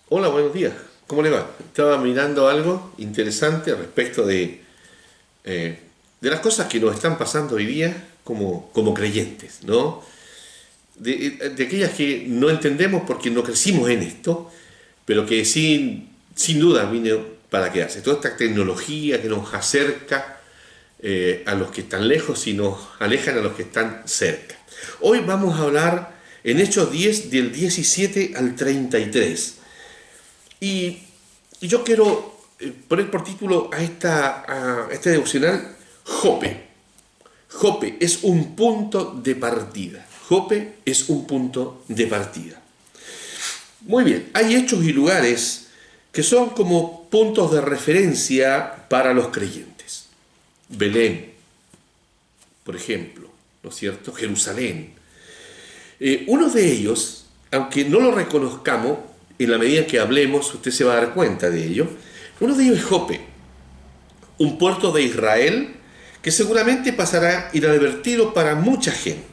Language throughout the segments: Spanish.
Hola, buenos días. ¿Cómo le va? Estaba mirando algo interesante respecto de las cosas que nos están pasando hoy día como creyentes, ¿no? De aquellas que no entendemos porque no crecimos en esto, pero que sin duda vino para quedarse. Toda esta tecnología que nos acerca a los que están lejos y nos alejan a los que están cerca. Hoy vamos a hablar en Hechos 10 del 17 al 33. Y, y yo quiero poner por título a este devocional Jope. Jope es un punto de partida. Jope es un punto de partida. Muy bien, hay hechos y lugares que son como puntos de referencia para los creyentes. Belén, por ejemplo, ¿no es cierto? Jerusalén. Uno de ellos, aunque no lo reconozcamos, en la medida que hablemos, usted se va a dar cuenta de ello. Uno de ellos es Jope, un puerto de Israel que seguramente pasará inadvertido para mucha gente,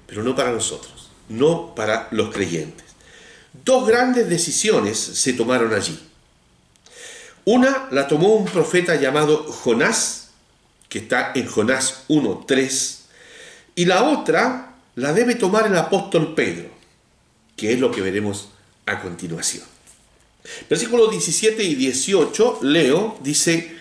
pero no para nosotros, no para los creyentes. Dos grandes decisiones se tomaron allí. Una la tomó un profeta llamado Jonás, que está en Jonás 1:3, y la otra la debe tomar el apóstol Pedro, que es lo que veremos a continuación. Versículos 17 y 18, leo, dice: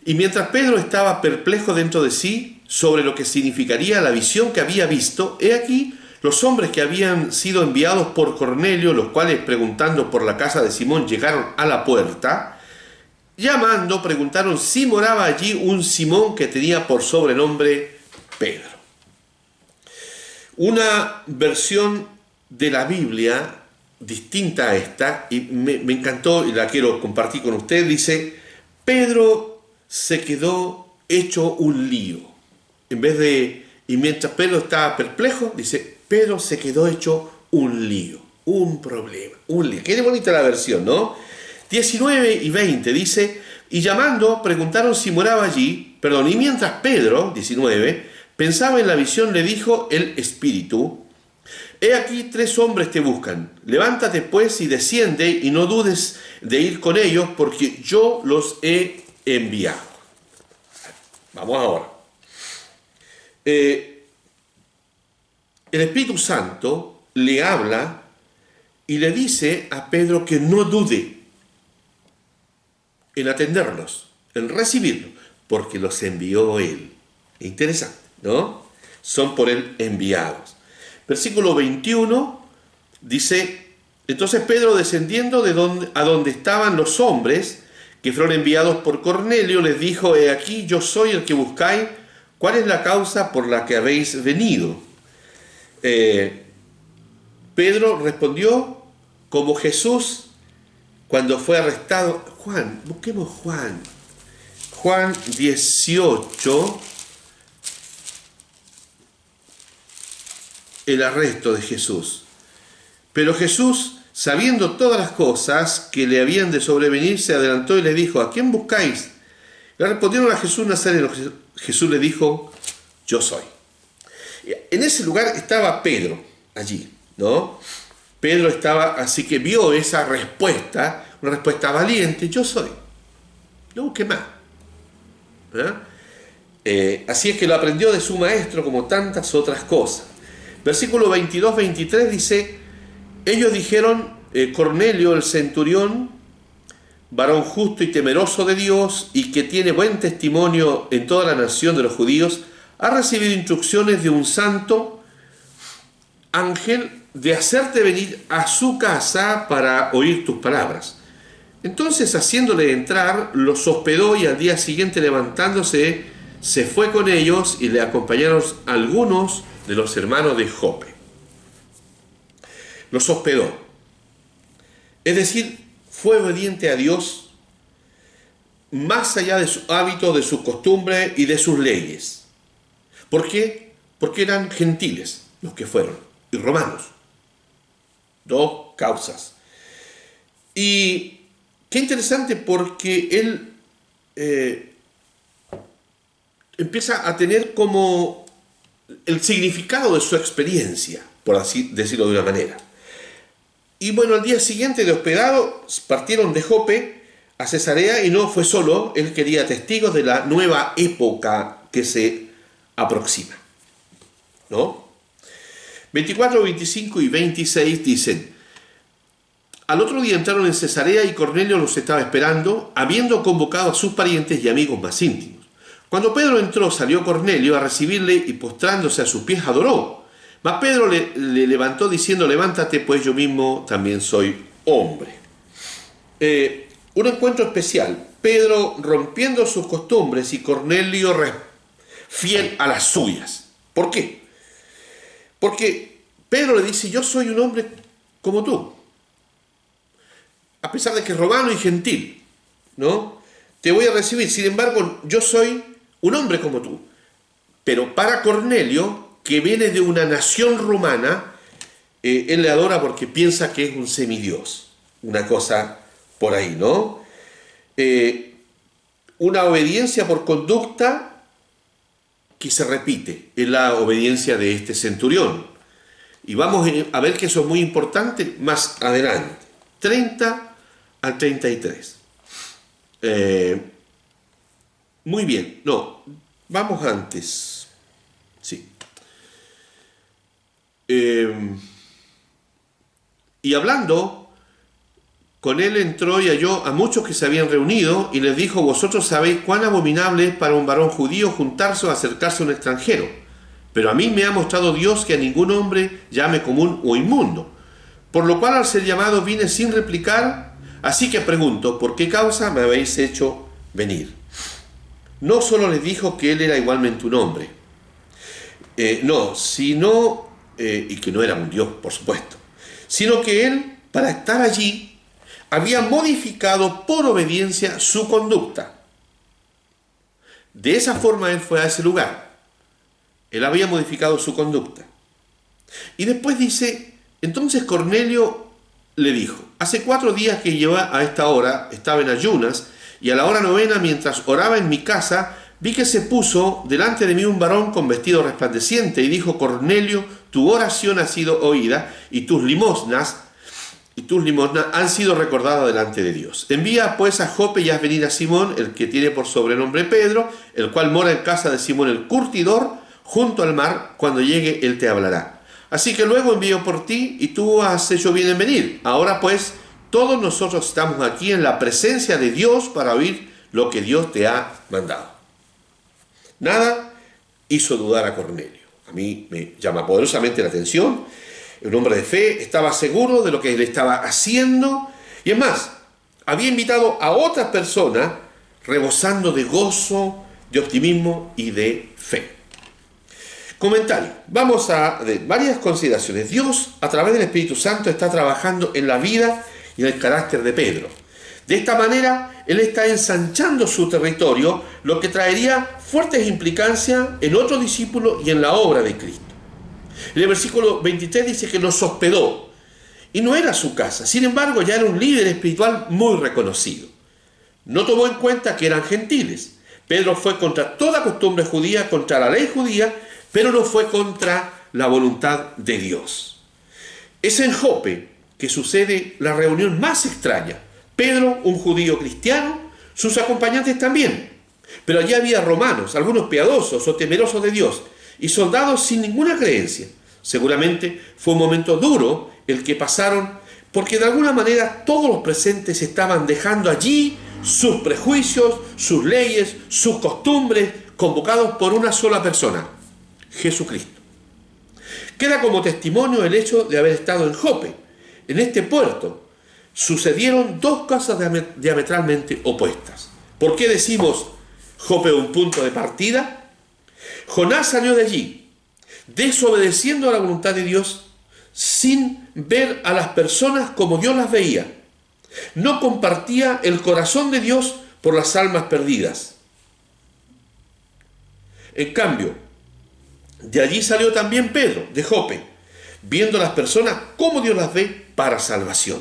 y mientras Pedro estaba perplejo dentro de sí sobre lo que significaría la visión que había visto, he aquí los hombres que habían sido enviados por Cornelio, los cuales preguntando por la casa de Simón llegaron a la puerta, llamando preguntaron si moraba allí un Simón que tenía por sobrenombre Pedro. Una versión de la Biblia distinta a esta, y me encantó y la quiero compartir con usted, dice: Pedro se quedó hecho un lío. En vez de, y mientras Pedro estaba perplejo, dice, Pedro se quedó hecho un lío, un problema, un lío. Qué bonita la versión, ¿no? 19 y 20 dice: y llamando preguntaron si moraba allí, perdón, y mientras Pedro, 19, pensaba en la visión, le dijo el Espíritu: he aquí tres hombres te buscan. Levántate pues y desciende y no dudes de ir con ellos porque yo los he enviado. Vamos ahora. El Espíritu Santo le habla y le dice a Pedro que no dude en atenderlos, en recibirlos, porque los envió él. Interesante, ¿no? Son por él enviados. Versículo 21 dice: entonces Pedro, descendiendo a donde estaban los hombres que fueron enviados por Cornelio, les dijo: he aquí, yo soy el que buscáis. ¿Cuál es la causa por la que habéis venido? Pedro respondió como Jesús cuando fue arrestado. Juan, busquemos Juan. Juan 18, el arresto de Jesús. Pero Jesús, sabiendo todas las cosas que le habían de sobrevenir, se adelantó y le dijo: ¿a quién buscáis? Le respondieron: a Jesús Nazareno. Jesús le dijo: yo soy. En ese lugar estaba Pedro, allí, ¿no? Pedro estaba, así que vio esa respuesta, una respuesta valiente: yo soy. No busque más. Así es que lo aprendió de su maestro como tantas otras cosas. Versículo 22-23 dice: ellos dijeron, Cornelio el centurión, varón justo y temeroso de Dios y que tiene buen testimonio en toda la nación de los judíos, ha recibido instrucciones de un santo ángel de hacerte venir a su casa para oír tus palabras. Entonces, haciéndole entrar, los hospedó y al día siguiente, levantándose, se fue con ellos y le acompañaron algunos de los hermanos de Jope. Los hospedó. Es decir, fue obediente a Dios más allá de sus hábitos, de sus costumbres y de sus leyes. ¿Por qué? Porque eran gentiles los que fueron y romanos. Dos causas. Y qué interesante, porque él empieza a tener como el significado de su experiencia, por así decirlo de una manera. Y bueno, al día siguiente de hospedado partieron de Jope a Cesarea y no fue solo, él quería testigos de la nueva época que se aproxima, ¿no? 24, 25 y 26 dicen: al otro día entraron en Cesarea y Cornelio los estaba esperando, habiendo convocado a sus parientes y amigos más íntimos. Cuando Pedro entró, salió Cornelio a recibirle y postrándose a sus pies adoró. Mas Pedro le levantó diciendo: levántate, pues yo mismo también soy hombre. Un encuentro especial. Pedro rompiendo sus costumbres y Cornelio fiel a las suyas. ¿Por qué? Porque Pedro le dice: yo soy un hombre como tú. A pesar de que es romano y gentil, ¿no? Te voy a recibir. Sin embargo, yo soy un hombre como tú. Pero para Cornelio, que viene de una nación romana, él le adora porque piensa que es un semidios. Una cosa por ahí, ¿no? Una obediencia por conducta que se repite, es la obediencia de este centurión. Y vamos a ver que eso es muy importante más adelante. 30 al 33. Muy bien, no, vamos antes. Sí. Y hablando, con él entró y halló a muchos que se habían reunido y les dijo: vosotros sabéis cuán abominable es para un varón judío juntarse o acercarse a un extranjero. Pero a mí me ha mostrado Dios que a ningún hombre llame común o inmundo. Por lo cual al ser llamado vine sin replicar, así que pregunto: ¿por qué causa me habéis hecho venir? No solo les dijo que él era igualmente un hombre, y que no era un Dios, por supuesto, sino que él, para estar allí, había modificado por obediencia su conducta. De esa forma él fue a ese lugar. Él había modificado su conducta. Y después dice: entonces Cornelio le dijo: hace 4 días que lleva a esta hora, estaba en ayunas, y a la hora 9, mientras oraba en mi casa, vi que se puso delante de mí un varón con vestido resplandeciente, y dijo: Cornelio, tu oración ha sido oída, y tus limosnas han sido recordadas delante de Dios. Envía pues a Jope y haz venir a Simón, el que tiene por sobrenombre Pedro, el cual mora en casa de Simón el curtidor, junto al mar. Cuando llegue, él te hablará. Así que luego envío por ti, y tú has hecho bien en venir. Ahora pues, todos nosotros estamos aquí en la presencia de Dios para oír lo que Dios te ha mandado. Nada hizo dudar a Cornelio. A mí me llama poderosamente la atención. Un hombre de fe, estaba seguro de lo que él estaba haciendo, y es más, había invitado a otras personas rebosando de gozo, de optimismo y de fe. Comentario. Vamos a varias consideraciones. Dios, a través del Espíritu Santo, está trabajando en la vida y en el carácter de Pedro. De esta manera, él está ensanchando su territorio, lo que traería fuertes implicancias en otro discípulo y en la obra de Cristo. En el versículo 23 dice que los hospedó, y no era su casa. Sin embargo, ya era un líder espiritual muy reconocido. No tomó en cuenta que eran gentiles. Pedro fue contra toda costumbre judía, contra la ley judía, pero no fue contra la voluntad de Dios. Es en Jope que sucede la reunión más extraña. Pedro, un judío cristiano, sus acompañantes también. Pero allí había romanos, algunos piadosos o temerosos de Dios, y soldados sin ninguna creencia. Seguramente fue un momento duro el que pasaron, porque de alguna manera todos los presentes estaban dejando allí sus prejuicios, sus leyes, sus costumbres, convocados por una sola persona: Jesucristo. Queda como testimonio el hecho de haber estado en Jope. En este puerto sucedieron 2 cosas diametralmente opuestas. ¿Por qué decimos Jope un punto de partida? Jonás salió de allí, desobedeciendo a la voluntad de Dios, sin ver a las personas como Dios las veía. No compartía el corazón de Dios por las almas perdidas. En cambio, de allí salió también Pedro, de Jope, viendo a las personas como Dios las ve para salvación.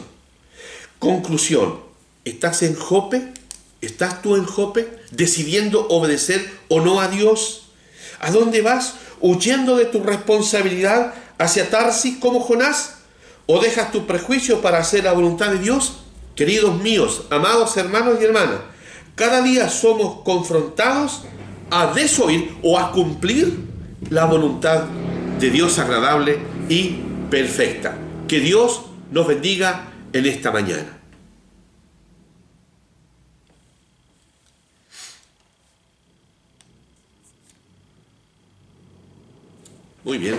Conclusión: ¿estás en Jope? ¿Estás tú en Jope decidiendo obedecer o no a Dios? ¿A dónde vas? ¿Huyendo de tu responsabilidad hacia Tarsis como Jonás? ¿O dejas tus prejuicios para hacer la voluntad de Dios? Queridos míos, amados hermanos y hermanas, cada día somos confrontados a desoír o a cumplir la voluntad de Dios agradable y perfecta. Que Dios nos bendiga en esta mañana. Muy bien.